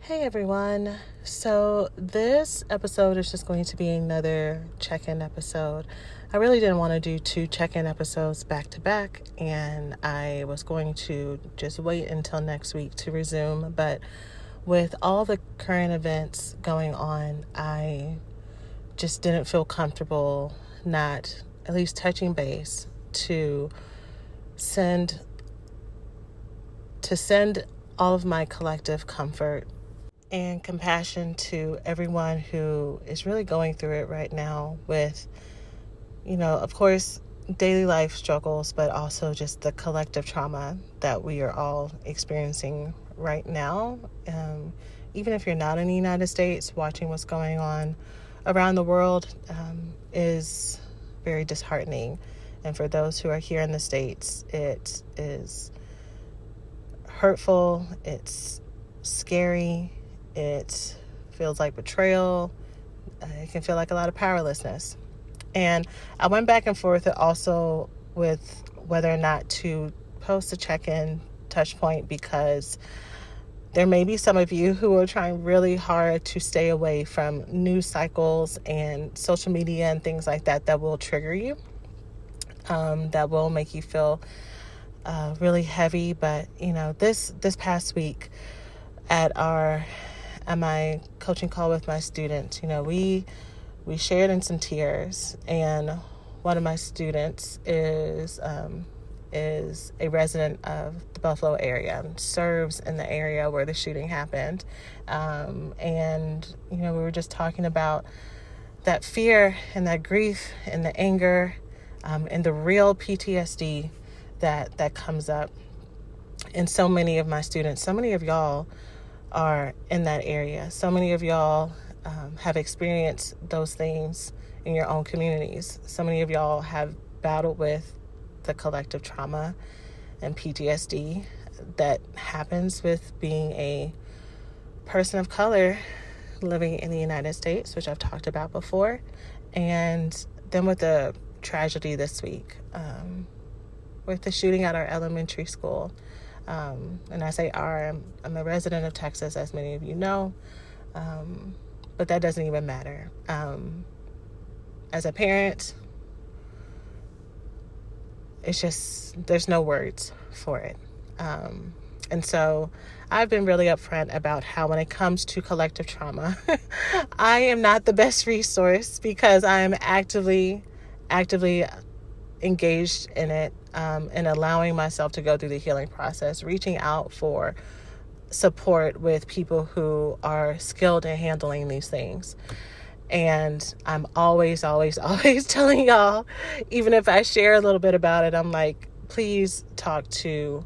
Hey everyone. So this episode is just going to be another check-in episode. I really didn't want to do two check-in episodes back to back, and I was going to just wait until next week to resume, but with all the current events going on, I just didn't feel comfortable not at least touching base to send all of my collective comfort and compassion to everyone who is really going through it right now with, of course, daily life struggles, but also just the collective trauma that we are all experiencing right now. Even if you're not in the United States, watching what's going on around the world is very disheartening. And for those who are here in the States, it is hurtful, it's scary, it feels like betrayal, it can feel like a lot of powerlessness. And I went back and forth also with whether or not to post a check-in touch point, because there may be some of you who are trying really hard to stay away from news cycles and social media and things like that will trigger you, that will make you feel really heavy. But this past week at my coaching call with my students, we shared in some tears, and one of my students is a resident of the Buffalo area, serves in the area where the shooting happened, and we were just talking about that fear and that grief and the anger, and the real PTSD that comes up. And so many of my students, so many of y'all are in that area. So many of y'all have experienced those things in your own communities. So many of y'all have battled with the collective trauma and PTSD that happens with being a person of color living in the United States, which I've talked about before. And then with the tragedy this week, with the shooting at our elementary school. And I say I'm a resident of Texas, as many of you know, but that doesn't even matter. As a parent, it's just, there's no words for it. And so I've been really upfront about how when it comes to collective trauma, I am not the best resource, because I am actively engaged in it, and allowing myself to go through the healing process, reaching out for support with people who are skilled in handling these things. And I'm always telling y'all, even if I share a little bit about it, I'm like, please talk to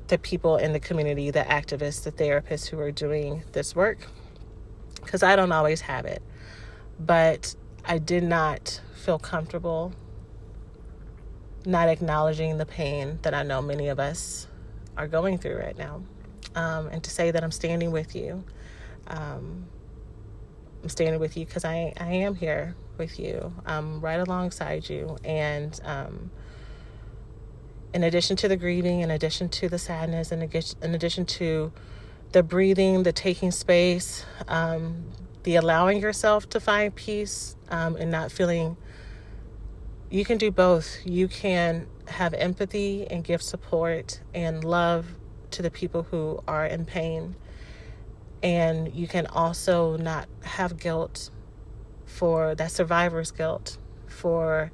the people in the community, the activists, the therapists who are doing this work, because I don't always have it. But I did not feel comfortable not acknowledging the pain that I know many of us are going through right now. And to say that I'm standing with you. I'm standing with you because I am here with you. I'm right alongside you. And in addition to the grieving, in addition to the sadness, in addition to the breathing, the taking space, the allowing yourself to find peace, and not feeling. You can do both. You can have empathy and give support and love to the people who are in pain. And you can also not have guilt, for that survivor's guilt, for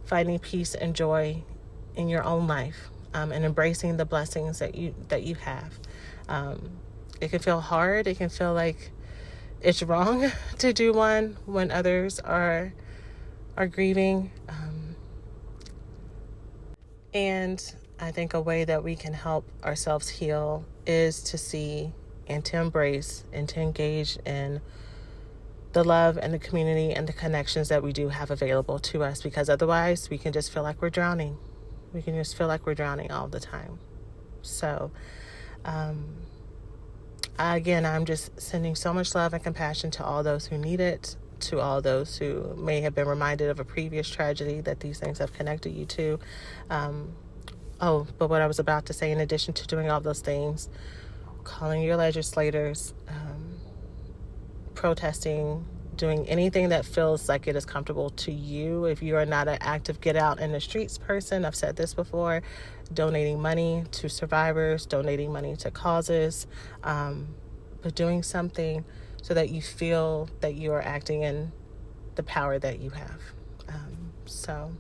finding peace and joy in your own life, and embracing the blessings that you have. It can feel hard. It can feel like it's wrong to do one when others are grieving. And I think a way that we can help ourselves heal is to see and to embrace and to engage in the love and the community and the connections that we do have available to us, because otherwise we can just feel like we're drowning. We can just feel like we're drowning all the time. So, again, I'm just sending so much love and compassion to all those who need it, to all those who may have been reminded of a previous tragedy that these things have connected you to. But what I was about to say, in addition to doing all those things, calling your legislators, protesting, doing anything that feels like it is comfortable to you. If you are not an active get out in the streets person, I've said this before, donating money to survivors, donating money to causes, but doing something so that you feel that you are acting in the power that you have. So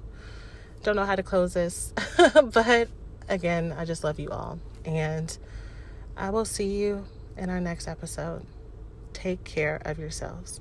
don't know how to close this, but again, I just love you all, and I will see you in our next episode. Take care of yourselves.